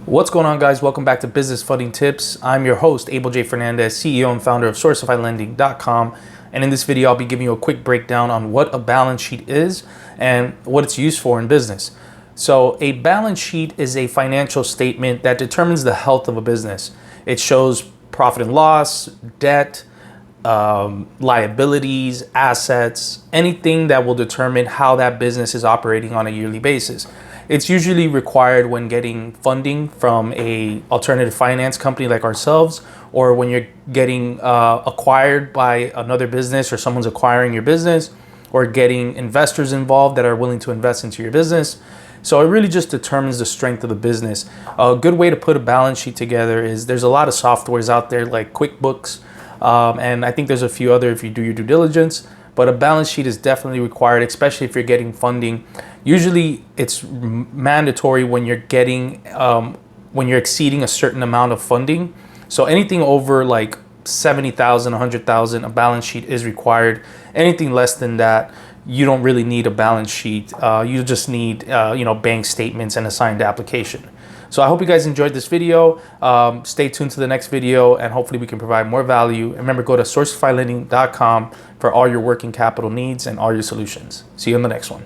What's going on, guys? Welcome back to Business Funding Tips. I'm your host, Abel J. Fernandez, CEO and founder of SourcifyLending.com. And in this video, I'll be giving you a quick breakdown on what a balance sheet is and what it's used for in business. So a balance sheet is a financial statement that determines the health of a business. It shows profit and loss, debt, liabilities, assets, anything that will determine how that business is operating on a yearly basis. It's usually required when getting funding from a alternative finance company like ourselves, or when you're getting acquired by another business, or someone's acquiring your business, or getting investors involved that are willing to invest into your business. So it really just determines the strength of the business. A good way to put a balance sheet together is there's a lot of softwares out there like QuickBooks, and I think there's a few other if you do your due diligence. But a balance sheet is definitely required, especially if you're getting funding. Usually it's mandatory when you're getting, when you're exceeding a certain amount of funding. So anything over like 70,000, 100,000, a balance sheet is required. Anything less than that, you don't really need a balance sheet. You just need, bank statements and a signed application. So I hope you guys enjoyed this video. Stay tuned to the next video, and hopefully we can provide more value. And remember, go to SourcifyLending.com for all your working capital needs and all your solutions. See you on the next one.